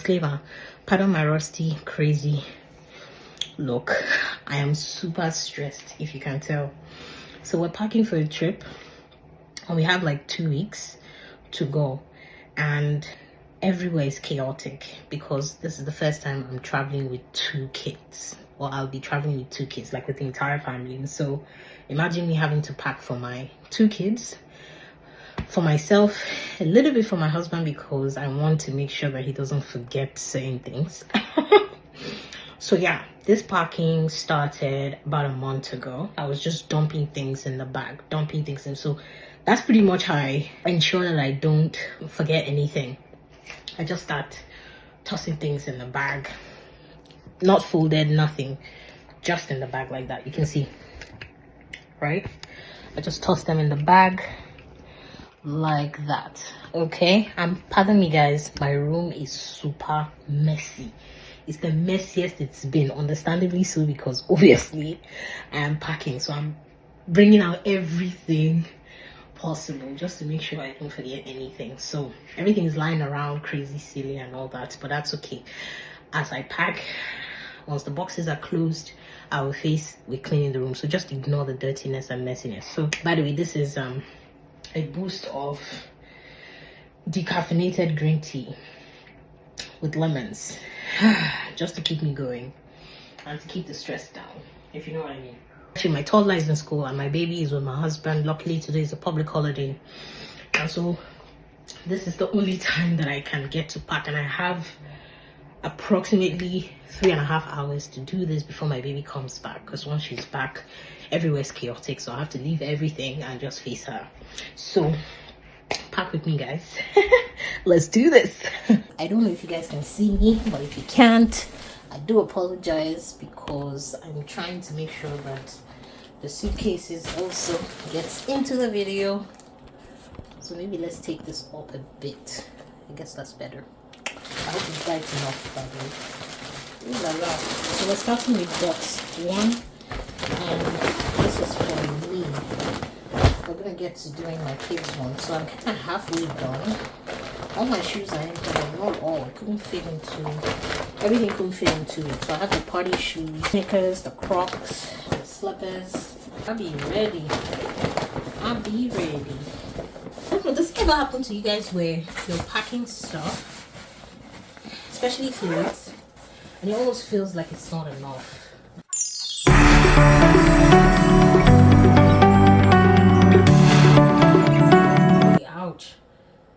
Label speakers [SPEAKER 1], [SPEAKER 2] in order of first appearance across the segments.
[SPEAKER 1] disclaimer, pardon my rusty crazy look. I am super stressed, if you can tell. So we're packing for a trip and we have like 2 weeks to go, and everywhere is chaotic because this is the first time I'm traveling with 2 kids, or I'll be traveling with 2 kids, like with the entire family. And so imagine me having to pack for my 2 kids, for myself, a little bit for my husband, because I want to make sure that he doesn't forget certain things. So yeah, this packing started about a month ago. I was just dumping things in the bag, so that's pretty much how I ensure that I don't forget anything. I just start tossing things in the bag, not folded, nothing, just in the bag like that. You can see, right? I just toss them in the bag like that. Okay, pardon me guys, my room is super messy. It's the messiest it's been, understandably so, because obviously I am packing, so I'm bringing out everything possible just to make sure I don't forget anything. So everything is lying around crazy, silly and all that, but that's okay. As I pack, once the boxes are closed, I will face with cleaning the room, so just ignore the dirtiness and messiness. So by the way, this is a boost of decaffeinated green tea with lemons, just to keep me going and to keep the stress down, if you know what I mean. Actually, my toddler is in school and my baby is with my husband. Luckily today is a public holiday, and so this is the only time that I can get to pack, and I have approximately 3.5 hours to do this before my baby comes back, because once she's back, everywhere's chaotic, so I have to leave everything and just face her. So pack with me, guys. Let's do this. I don't know if you guys can see me, but if you can't, I do apologize, because I'm trying to make sure that the suitcases also gets into the video. So maybe let's take this up a bit. I guess that's better. I hope it's bright enough, by the way. Ooh la la. So we're starting with box 1, and this is for me. We're gonna get to doing my kids one, so I'm kind of halfway done. All my shoes are in, but not all. Everything couldn't fit into it. So I have the party shoes, sneakers, the Crocs, the slippers. I'll be ready. I don't know, does it ever happen to you guys where you're packing stuff, especially clothes, and it almost feels like it's not enough? Ouch,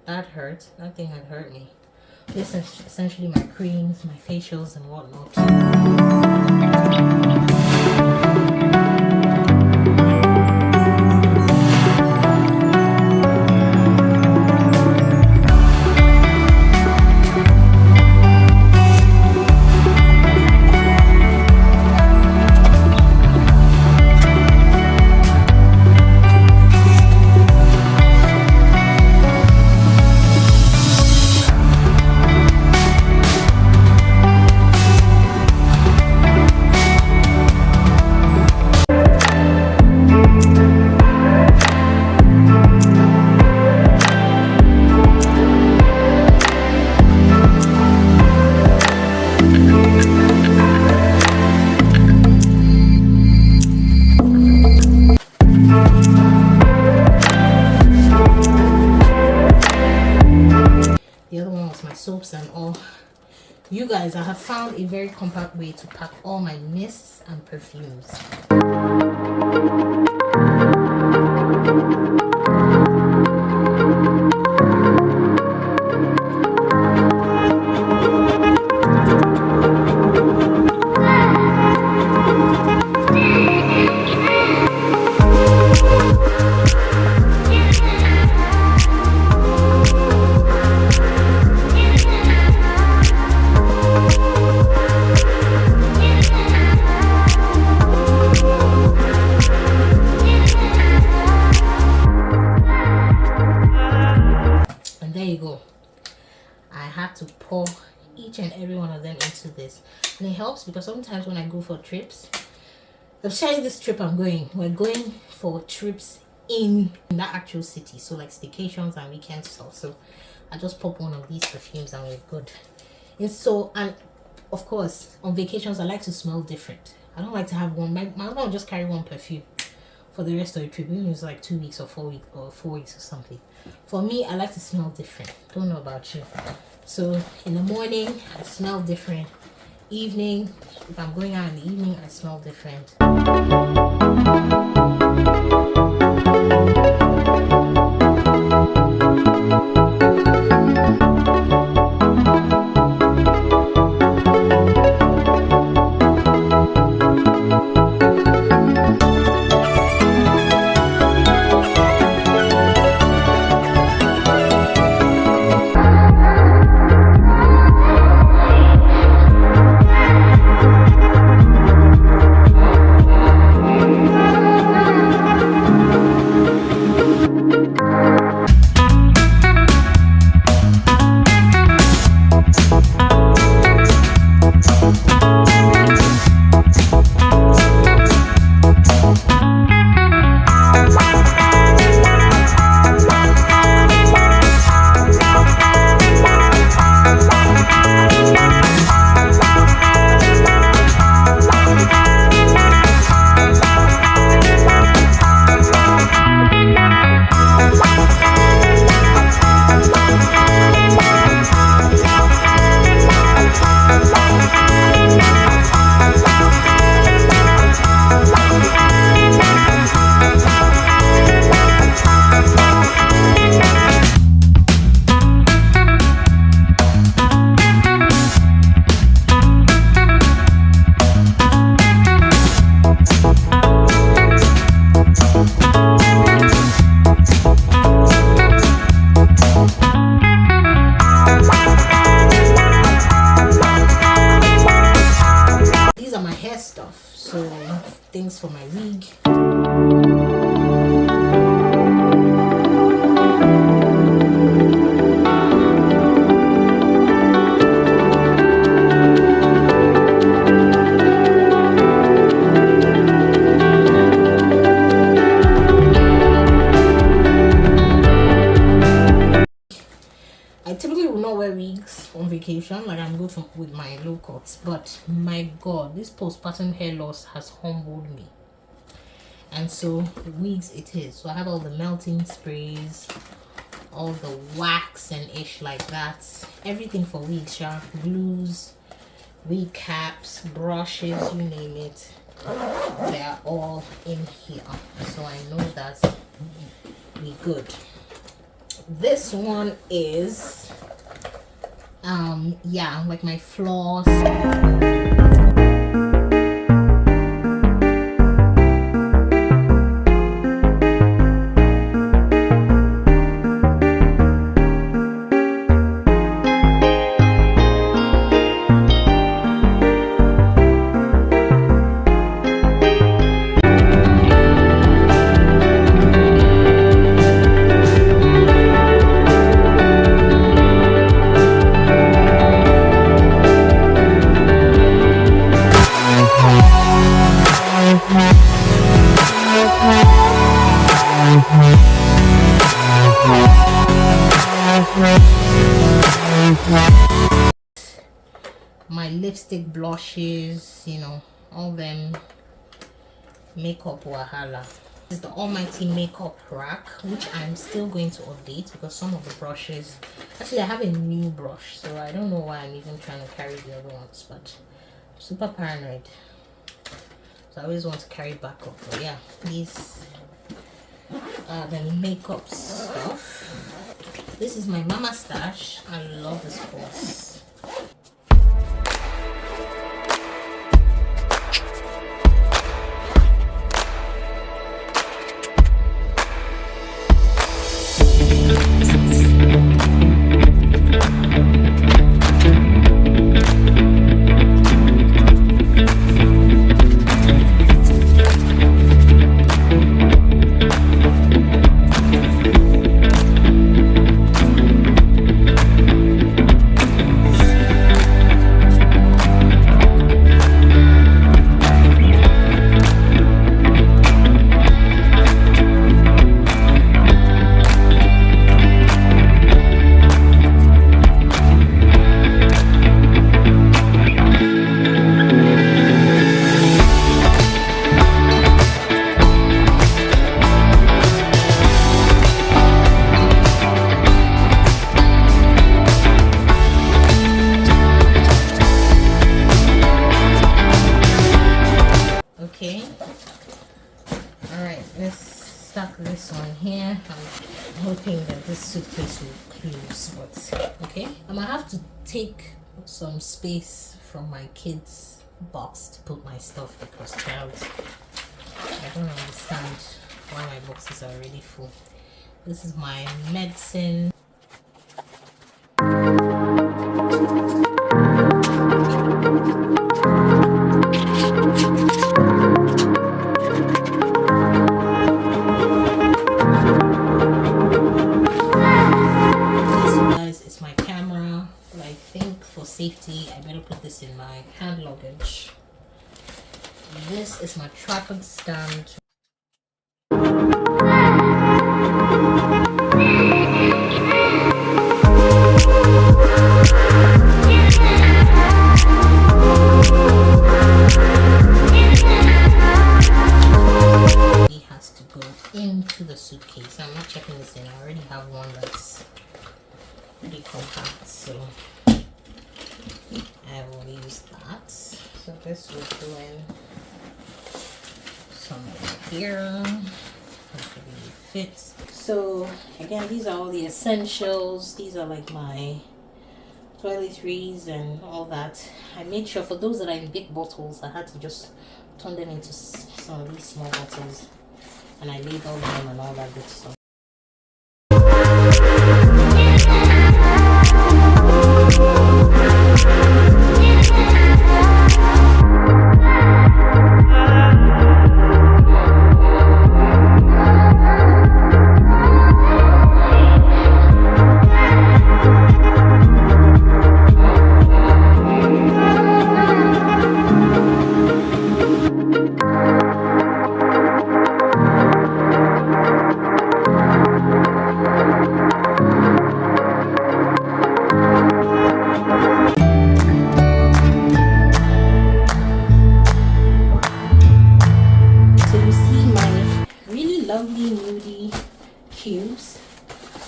[SPEAKER 1] that hurt. That thing had hurt me. This is essentially my creams, my facials and whatnot. The other one was my soaps and all. You guys, I have found a very compact way to pack all my mists and perfumes. To pour each and every one of them into this, and it helps because sometimes when I go for trips, especially this trip we're going for trips in that actual city, so like staycations and weekend stuff, so I just pop one of these perfumes and we're good. And so, and of course, on vacations, I like to smell different. I don't like to have one. My husband will just carry one perfume for the rest of the trip. Even if it's like 2 weeks or 4 weeks or 4 weeks or something. For me, I like to smell different. Don't know about you. So in the morning, I smell different. Evening, if I'm going out in the evening, I smell different. Stuff, so things for my wig. I typically will not wear wigs on vacation, like I'm good with my low cuts, but my god, this postpartum hair loss has humbled me, and so wigs it is. So I have all the melting sprays, all the wax and ish like that, everything for wigs, sharp glues, wig caps, brushes, you name it, they're all in here. So I know that's be good. This one is yeah, like my floss. My lipstick, blushes, you know, all them makeup wahala. This is the almighty makeup rack, which I'm still going to update because some of the brushes, actually I have a new brush, so I don't know why I'm even trying to carry the other ones, but I'm super paranoid, so I always want to carry backup. But yeah, these are the makeup stuff. This is my mama stash. I love this purse. hoping that this suitcase will close, but okay. I'm gonna have to take some space from my kids' box to put my stuff because child, I don't understand why my boxes are already full. This is my medicine. Safety, I better put this in my hand luggage. This is my tripod stand. It has to go into the suitcase. I'm not checking this in. I already have one that's pretty compact, so I will use that. So this will go in somewhere here. Hopefully it fits. So again, these are all the essentials. These are like my toiletries and all that. I made sure for those that are in big bottles, I had to just turn them into some of these small bottles, and I labeled them and all that good stuff.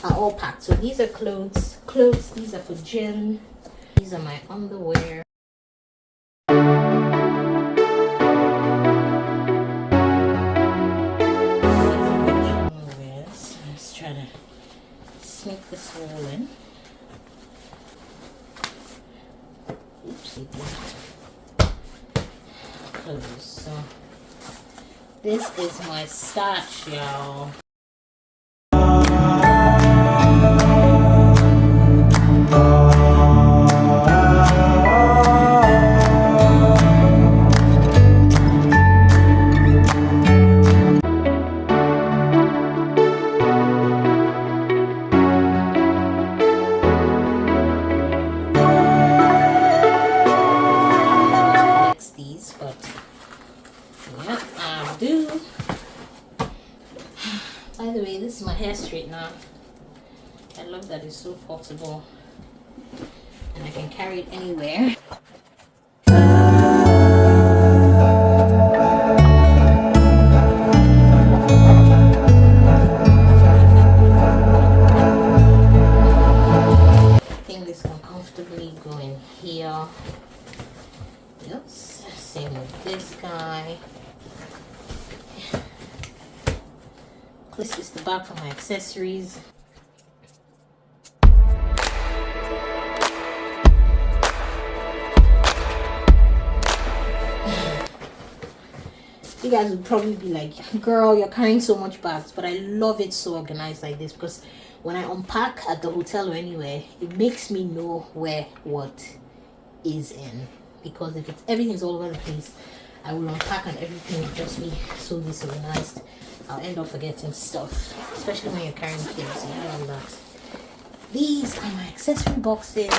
[SPEAKER 1] Are all packed. So these are clothes, these are for gym, these are my underwear. Let's try to sneak this all in. Oopsie. Clothes. So this is my stash, y'all. By the way, this is my hair straightener. I love that it's so portable and I can carry it anywhere. I think this can comfortably go in here. Yes, same with this guy. This is the bag for my accessories. You guys would probably be like, girl, you're carrying so much bags, but I love it so organized like this because when I unpack at the hotel or anywhere, it makes me know where what is in. Because if it's everything's all over the place, I will unpack and everything will just be so disorganized. I'll end up forgetting stuff, especially when you're carrying kids. You know that. These are my accessory boxes.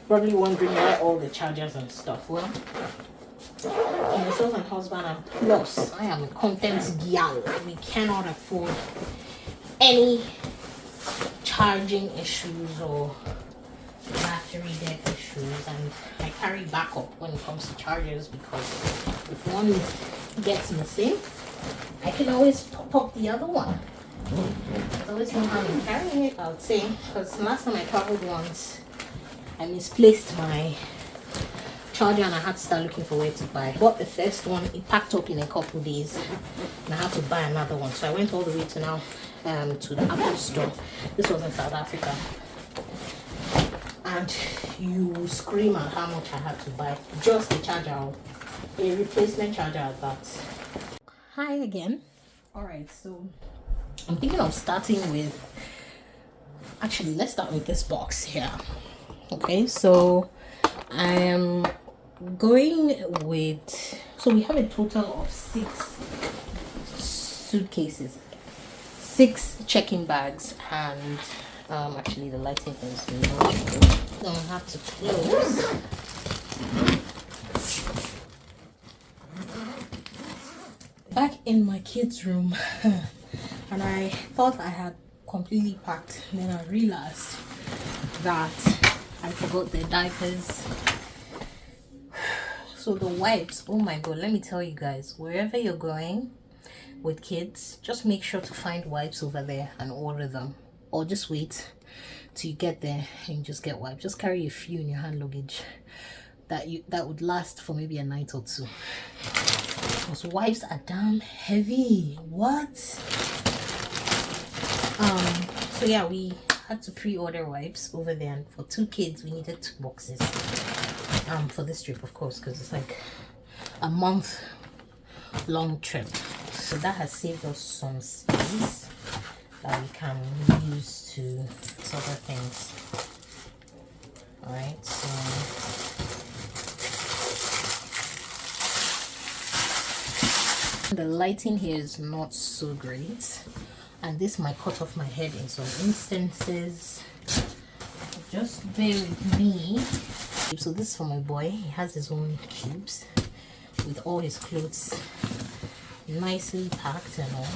[SPEAKER 1] Probably wondering why all the chargers and stuff. Well, myself and husband, and plus I am a content gal. We cannot afford any charging issues or battery dead issues, and I carry backup when it comes to chargers because if one gets missing, I can always pop up the other one. There's always no harm in carrying it, I would say, because last time I traveled once, I misplaced my charger and I had to start looking for where to buy. I bought the first one, it packed up in a couple days, and I had to buy another one. So I went all the way to now to the Apple store. This was in South Africa, and you scream at how much I had to buy just a charger, a replacement charger at that. Hi again. All right, so I'm thinking of starting with, actually let's start with this box here. Okay, so I am going with, so we have a total of 6 suitcases, 6 check-in bags, and actually the lighting is not, don't have to close. Back in my kids' room, and I thought I had completely packed, and then I realized that I forgot the diapers. So the wipes, oh my god, let me tell you guys, wherever you're going with kids, just make sure to find wipes over there and order them, or just wait till you get there and just get wipes. Just carry a few in your hand luggage that would last for maybe a night or 2. Those wipes are damn heavy. What? So yeah, we had to pre-order wipes over there, and for 2 kids we needed 2 boxes for this trip, of course, because it's like a month long trip. So that has saved us some space that we can use to other things. All right, so the lighting here is not so great, and this might cut off my head in some instances. Just bear with me. So this is for my boy. He has his own cubes with all his clothes nicely packed and all.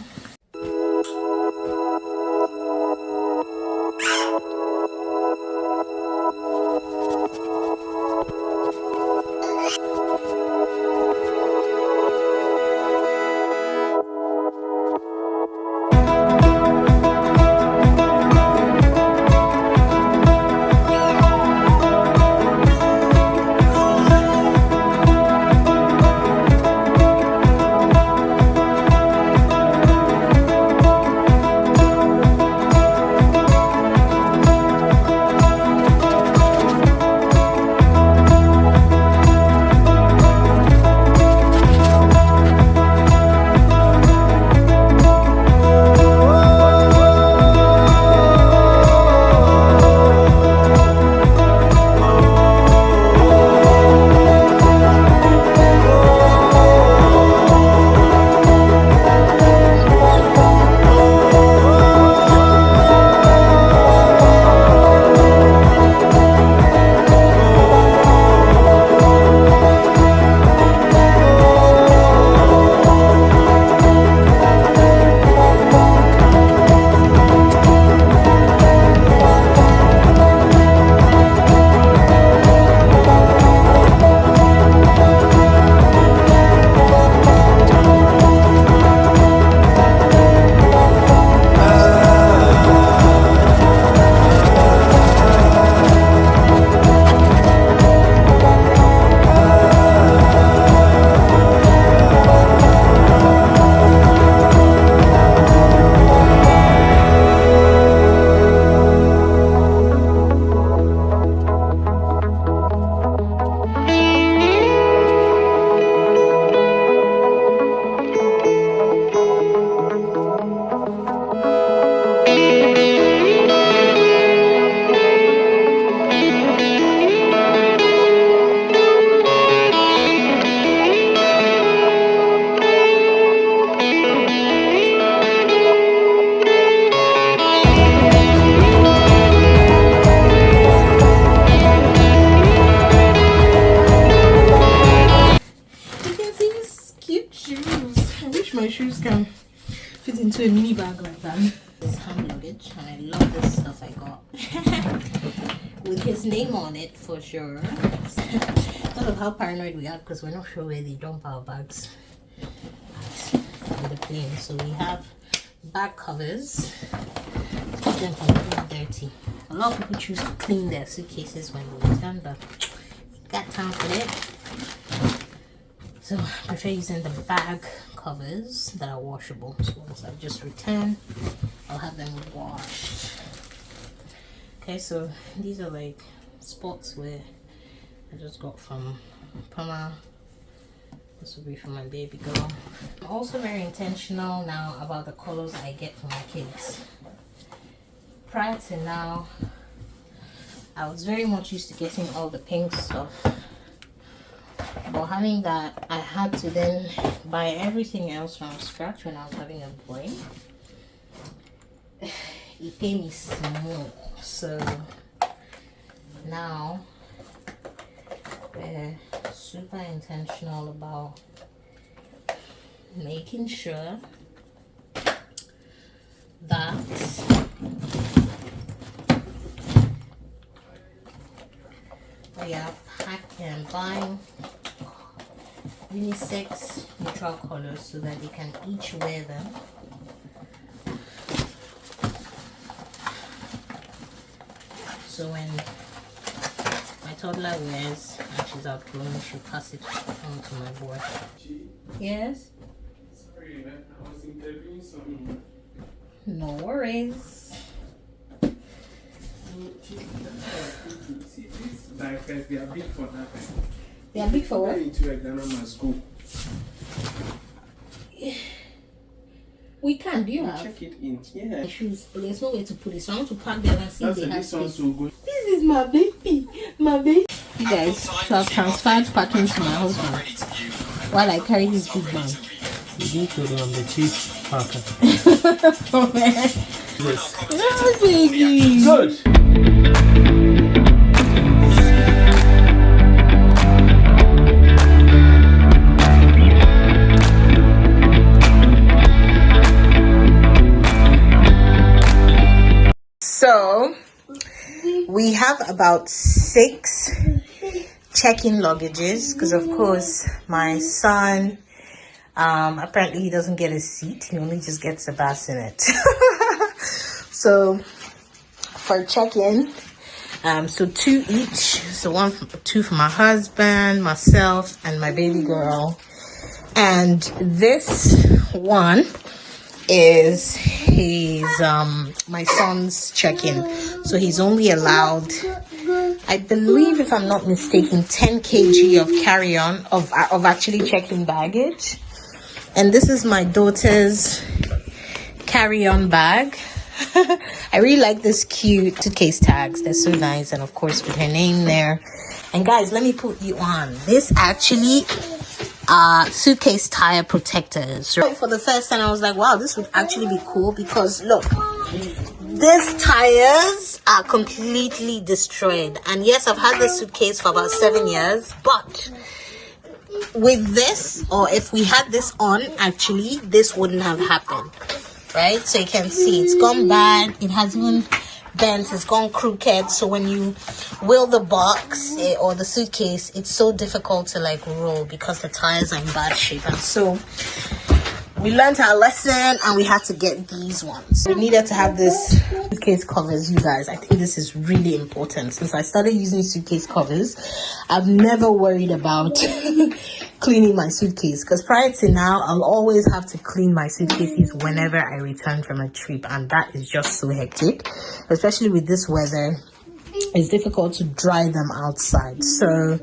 [SPEAKER 1] shoes can fit into a mini bag like that. This hand luggage, and I love this stuff I got with his name on it for sure. Thought of how paranoid we are because we're not sure where they dump our bags. clean. So we have bag covers. Keep them from being dirty. A lot of people choose to clean their suitcases when they return, but got time for it. So I prefer using the bag covers that are washable. So once I just return, I'll have them washed. Okay, so these are like sports wear I just got from Pama. This will be for my baby girl. I'm also very intentional now about the colors I get for my kids. Prior to now, I was very much used to getting all the pink stuff. But having that, I had to then buy everything else from scratch when I was having a boy. It paid me small. So now we're super intentional about making sure that we are packing and buying unisex neutral colors so that they can each wear them. So when my toddler wears and she's outgrown, she'll pass it on to my boy. Yes?
[SPEAKER 2] Sorry, I was interviewing some.
[SPEAKER 1] No worries.
[SPEAKER 2] See, these diapers, they are big for nothing.
[SPEAKER 1] They are big for what?
[SPEAKER 2] Into a Ghana must go.
[SPEAKER 1] We can. Do you have?
[SPEAKER 2] Check it in. Yeah.
[SPEAKER 1] Shoes. But there's no way to put it. So I want to pack them and see if they have
[SPEAKER 2] This one's
[SPEAKER 1] space.
[SPEAKER 2] so good.
[SPEAKER 1] This is my baby. My baby. You guys, so I've transferred packing to my husband while I carry this big bag.
[SPEAKER 2] You need to be on the cheap packer.
[SPEAKER 1] Oh man.
[SPEAKER 2] Yes.
[SPEAKER 1] Oh baby.
[SPEAKER 2] Good.
[SPEAKER 1] So we have about 6 check-in luggages because of course my son apparently he doesn't get a seat, he only just gets a bassinet. So for check-in, so 2 each, so 2 for my husband, myself, and my baby girl. And this one is his my son's check-in, so he's only allowed, I believe if I'm not mistaken, 10 kg of carry-on of actually check-in baggage. And this is my daughter's carry-on bag. I really like this cute suitcase tags, they're so nice, and of course with her name there. And guys, let me put you on, this actually suitcase tire protectors. So for the first time I was like, wow, this would actually be cool, because look, these tires are completely destroyed. And yes, I've had this suitcase for about 7 years, but with this, or if we had this on, actually this wouldn't have happened, right? So you can see it's gone bad, it has even bent, it's gone crooked. So when you wheel the box or the suitcase, it's so difficult to like roll because the tires are in bad shape. And so we learned our lesson and we had to get these ones. We needed to have this suitcase covers, you guys. I think this is really important. Since I started using suitcase covers, I've never worried about cleaning my suitcase, because prior to now I'll always have to clean my suitcases whenever I return from a trip, and that is just so hectic, especially with this weather. It's difficult to dry them outside. So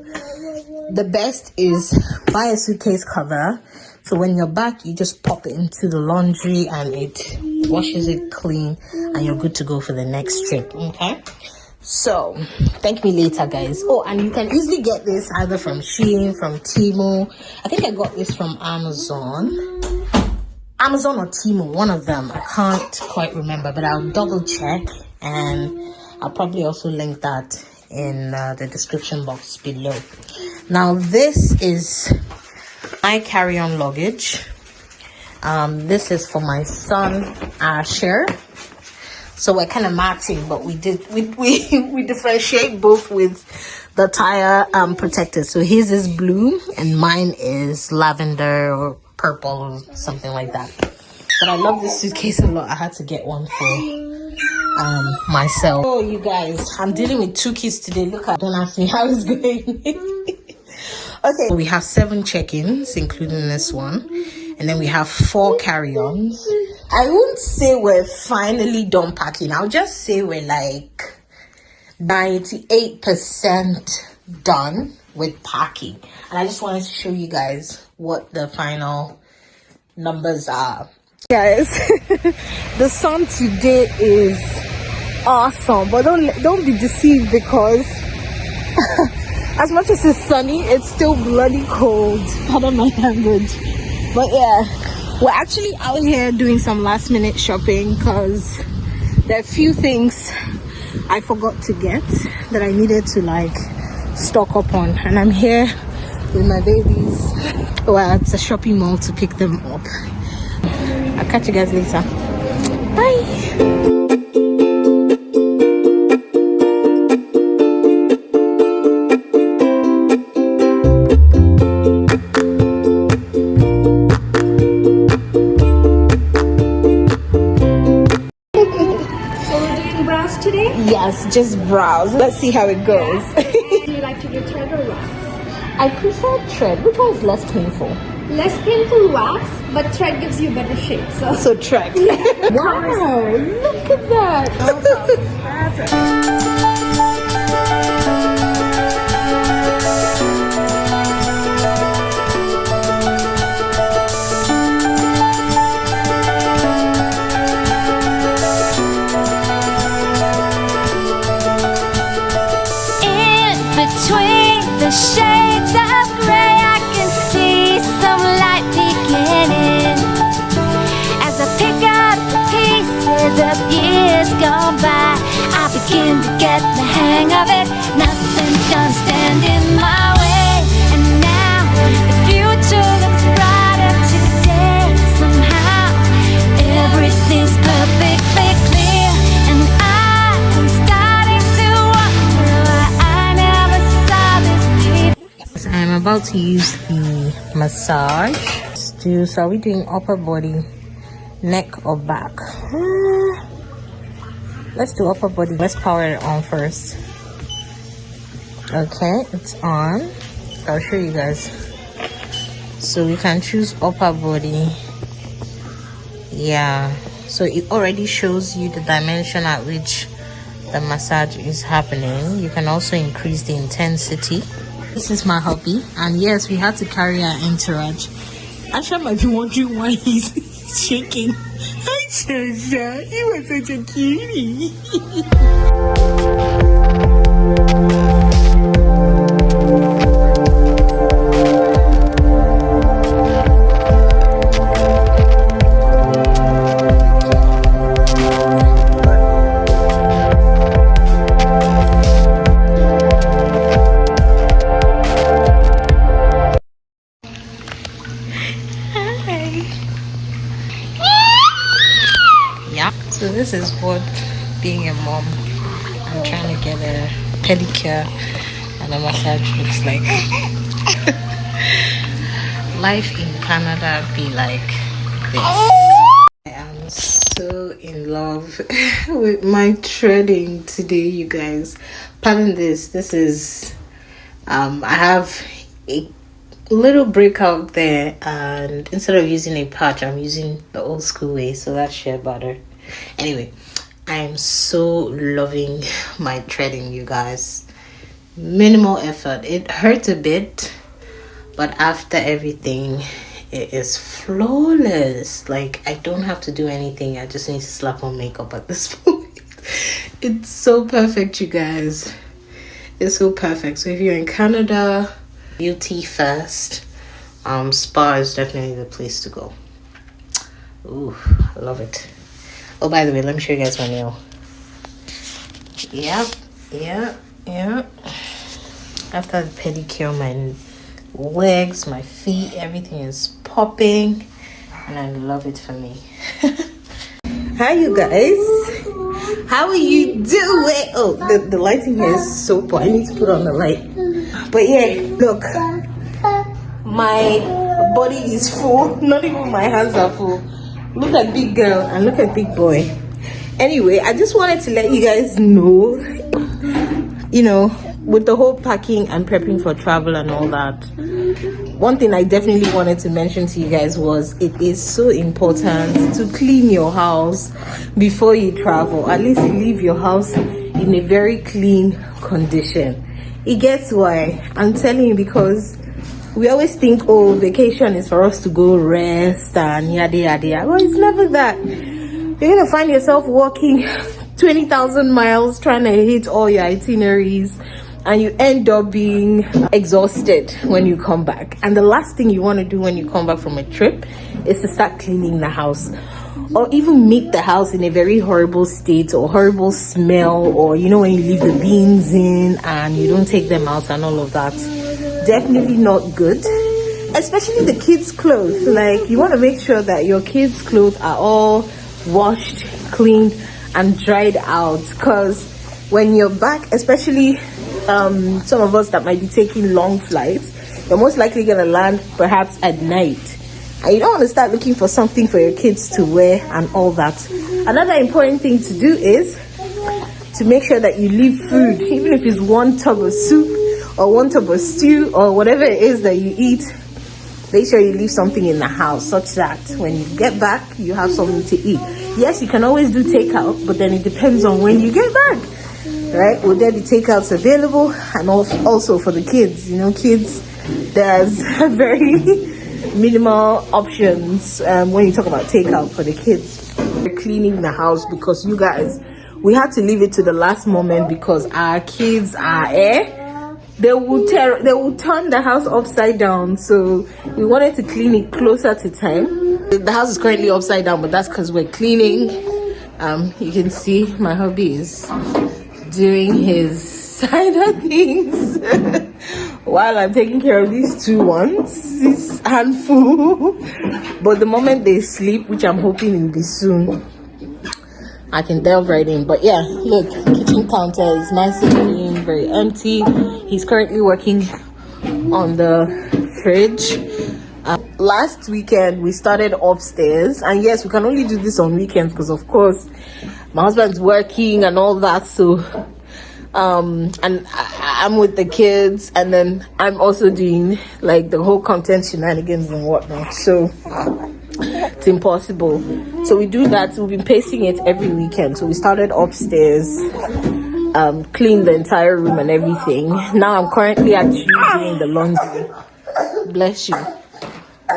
[SPEAKER 1] the best is buy a suitcase cover, so when you're back you just pop it into the laundry and it washes it clean and you're good to go for the next trip. Okay, so thank me later, guys. Oh, and you can easily get this either from Shein, from Temu. I think I got this from Amazon or Temu, one of them. I can't quite remember, but I'll double check, and I'll probably also link that in the description box below. Now this is my carry-on luggage. This is for my son Asher. So we're kind of matching, but we differentiate both with the tire protectors. So his is blue and mine is lavender or purple or something like that. But I love this suitcase a lot. I had to get one for myself. Oh, you guys, I'm dealing with 2 kids today. Look at, don't ask me how it's going. Okay, so we have 7 check-ins, including this one, and then we have 4 carry-ons. I won't say we're finally done packing. I'll just say we're like 98% done with packing. And I just wanted to show you guys what the final numbers are. Guys, the sun today is awesome, but don't be deceived, because as much as it's sunny, it's still bloody cold. Pardon my language. But yeah, we're actually out here doing some last minute shopping because there are a few things I forgot to get that I needed to like stock up on, and I'm here with my babies. Well, at a shopping mall to pick them up. I'll catch you guys later. Bye.
[SPEAKER 3] Today?
[SPEAKER 1] Yes, just browse. Let's see how it goes.
[SPEAKER 3] Do you like to do thread or wax?
[SPEAKER 1] I prefer thread. Which one is less painful?
[SPEAKER 3] Less painful wax, but thread gives you better shape.
[SPEAKER 1] So thread. Wow, look at that.
[SPEAKER 4] Between the shades of gray, I can see some light beginning. As I pick up the pieces of years gone by, I begin to get the hang of it. Nothing's gonna stand in my way. And now the future looks brighter today. Somehow everything's perfectly clear, and I'm starting to wonder why I never saw this before.
[SPEAKER 1] I'm about to use the massage. So are we doing upper body, neck, or back? Let's do upper body. Let's power it on first. Okay, it's on. I'll show you guys. So we can choose upper body. Yeah, so it already shows you the dimension at which the massage is happening. You can also increase the intensity. This is my hubby, and yes, we had to carry our entourage. Asha might be wondering why he's shaking. Hi, Shasha, you were such a cutie. So this is what being a mom and trying to get a pedicure and a massage looks like. Life in Canada be like this. I am so in love with my threading today, you guys. Pardon this. This is I have a little breakout there, and instead of using a patch, I'm using the old school way, so that's shea butter. Anyway, I am so loving my threading, you guys. Minimal effort. It hurts a bit, but after everything, it is flawless. Like, I don't have to do anything. I just need to slap on makeup at this point. It's so perfect, you guys. It's so perfect. So if you're in Canada, beauty first, spa is definitely the place to go. Ooh, I love it. Oh, by the way, let me show you guys my nail. Yep. After the pedicure, my legs, my feet, everything is popping, and I love it for me. Hi, you guys. How are you doing? Oh, the lighting here is so poor. I need to put on the light. But yeah, look, my body is full. Not even my hands are full. Look at big girl and look at big boy. Anyway, I just wanted to let you guys know, you know, with the whole packing and prepping for travel and all that, one thing I definitely wanted to mention to you guys was it is so important to clean your house before you travel. At least leave your house in a very clean condition. It gets why I'm telling you, because we always think, oh, vacation is for us to go rest and yada yada yada. Well, it's never that. You're gonna find yourself walking 20,000 miles trying to hit all your itineraries, and you end up being exhausted when you come back. And the last thing you want to do when you come back from a trip is to start cleaning the house, or even make the house in a very horrible state or horrible smell, or you know, when you leave the beans in and you don't take them out and all of that. Definitely not good. Especially the kids' clothes. Like, you want to make sure that your kids' clothes are all washed, cleaned and dried out, because when you're back, especially some of us that might be taking long flights, you're most likely gonna land perhaps at night, and you don't want to start looking for something for your kids to wear and all that. Another important thing to do is to make sure that you leave food, even if it's one tub of soup or one tub of stew or whatever it is that you eat. Make sure you leave something in the house such that when you get back, you have something to eat. Yes, you can always do takeout, but then it depends on when you get back, right? Will there be takeouts available? And also for the kids, you know, kids, there's very minimal options when you talk about takeout for the kids. We're cleaning the house because you guys, we had to leave it to the last moment because our kids are they will turn the house upside down, so we wanted to clean it closer to time. The house is currently upside down, but that's because we're cleaning. You can see my hubby is doing his side of things while I'm taking care of these two ones, this handful. But the moment they sleep, which I'm hoping will be soon, I can delve right in. But yeah, look, kitchen counter is nice and clean, very empty. He's currently working on the fridge. Last weekend we started upstairs, and yes, we can only do this on weekends because of course my husband's working and all that. So and I'm with the kids, and then I'm also doing like the whole content shenanigans and whatnot, so it's impossible. So we do that. We've been pacing it every weekend. So we started upstairs, cleaned the entire room and everything. Now I'm currently actually doing the laundry. Bless you.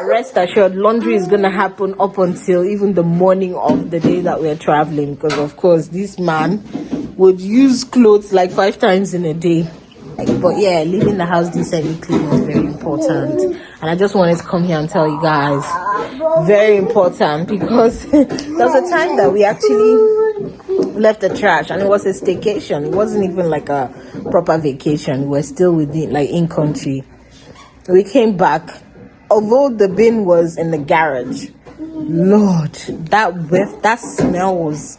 [SPEAKER 1] Rest assured, laundry is gonna happen up until even the morning of the day that we're traveling, because of course this man would use clothes like 5 times in a day. But yeah, leaving the house decently clean is very important, and I just wanted to come here and tell you guys, very important, because there was a time that we actually left the trash and it was a staycation. It wasn't even like a proper vacation. We were still within, like, in country. We came back, although the bin was in the garage, Lord, that whiff, that smell was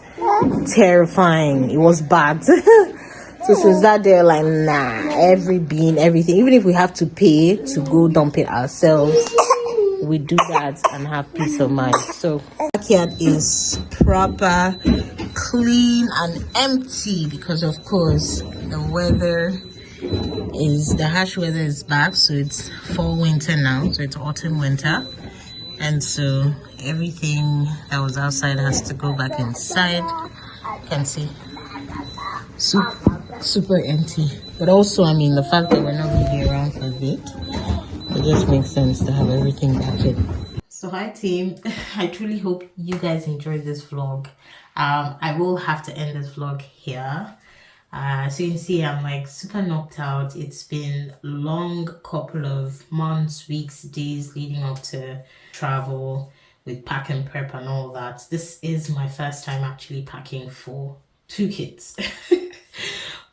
[SPEAKER 1] terrifying. It was bad. So since that day, like, nah, every bean, everything, even if we have to pay to go dump it ourselves, we do that and have peace of mind. So backyard is proper, clean and empty because of course the harsh weather is back. So it's fall winter now, so it's autumn winter, and so everything that was outside has to go back inside. You can see super empty. But also, I mean, the fact that we're not going to be around for a bit, it just makes sense to have everything back in. So hi team, I truly hope you guys enjoyed this vlog. I will have to end this vlog here. So you can see I'm like super knocked out. It's been a long couple of months, weeks, days leading up to travel with pack and prep and all that. This is my first time actually packing for 2 kids.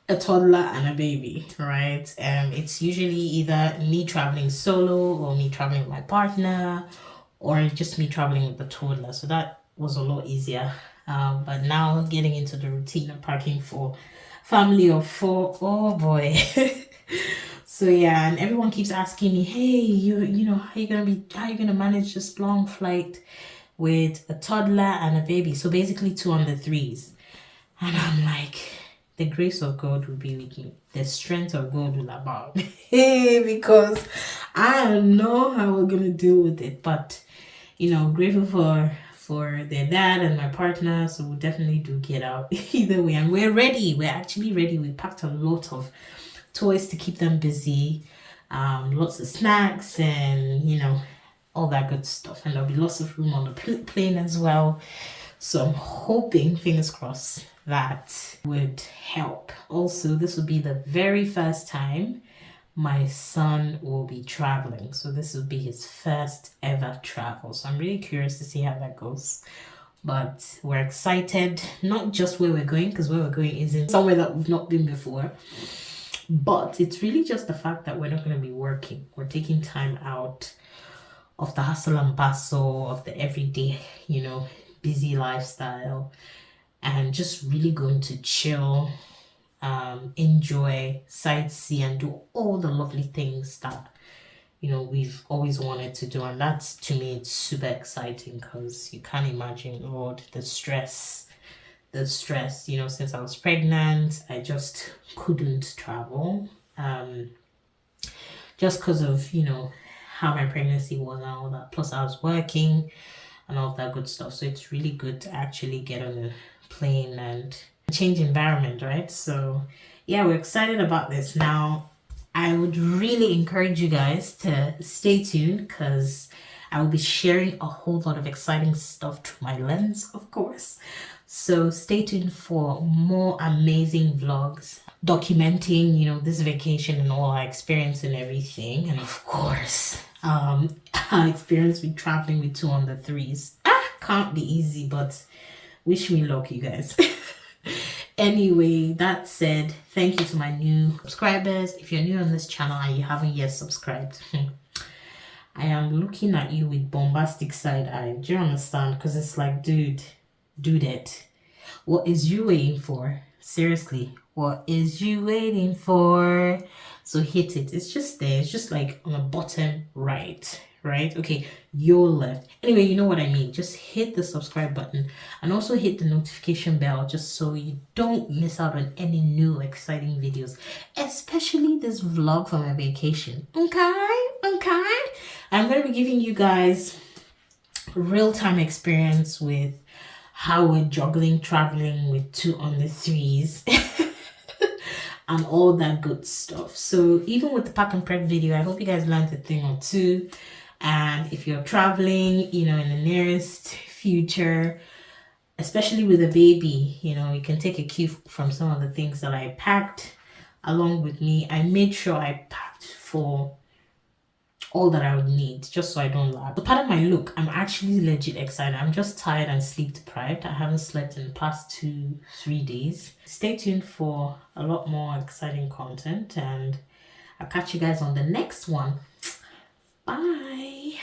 [SPEAKER 1] A toddler and a baby, right? It's usually either me traveling solo or me traveling with my partner, or just me traveling with the toddler. So that was a lot easier. But now getting into the routine of packing for family of 4, oh boy. So yeah, and everyone keeps asking me, hey, you know, how you gonna manage this long flight? with a toddler and a baby. So basically 2 on the 3s. And I'm like, the grace of God will be with me. The strength of God will abound. Because I don't know how we're going to deal with it. But, you know, grateful for their dad and my partner. So we'll definitely do get out either way. And we're ready. We're actually ready. We packed a lot of toys to keep them busy. Lots of snacks and, you know, all that good stuff. And there'll be lots of room on the plane as well. So I'm hoping, fingers crossed, that would help. Also, this will be the very first time my son will be traveling. So this will be his first ever travel. So I'm really curious to see how that goes. But we're excited, not just where we're going, because where we're going isn't somewhere that we've not been before. But it's really just the fact that we're not going to be working. We're taking time out of the hustle and bustle of the everyday, you know, busy lifestyle, and just really going to chill, enjoy, sightsee, and do all the lovely things that, you know, we've always wanted to do. And that's, to me, it's super exciting because you can't imagine, Lord, the stress, you know, since I was pregnant, I just couldn't travel, just because of, you know, how my pregnancy was and all that. Plus I was working and all of that good stuff. So it's really good to actually get on a plane and change environment, right? So yeah, we're excited about this. Now, I would really encourage you guys to stay tuned because I will be sharing a whole lot of exciting stuff through my lens, of course. So stay tuned for more amazing vlogs documenting, you know, this vacation and all our experience and everything. And of course, our experience with traveling with 2 on the 3s. Can't be easy, but wish me luck, you guys. Anyway, that said, thank you to my new subscribers. If you're new on this channel and you haven't yet subscribed, I am looking at you with bombastic side eye. Do you understand? Because it's like, dude, do that. What is you waiting for? Seriously, what is you waiting for? So hit it. It's just there. It's just like on the bottom right. Okay, your left. Anyway, you know what I mean. Just hit the subscribe button and also hit the notification bell just so you don't miss out on any new exciting videos, especially this vlog from my vacation. Okay. I'm going to be giving you guys real-time experience with how we're juggling traveling with 2 on the 3s and all that good stuff. So even with the pack and prep video, I hope you guys learned a thing or two. And if you're traveling, you know, in the nearest future, especially with a baby, you know, you can take a cue from some of the things that I packed along with me. I made sure I packed for all that I would need, just so I don't lag. But part of my look, I'm actually legit excited. I'm just tired and sleep deprived. I haven't slept in the past 2-3 days. Stay tuned for a lot more exciting content, and I'll catch you guys on the next one. Bye.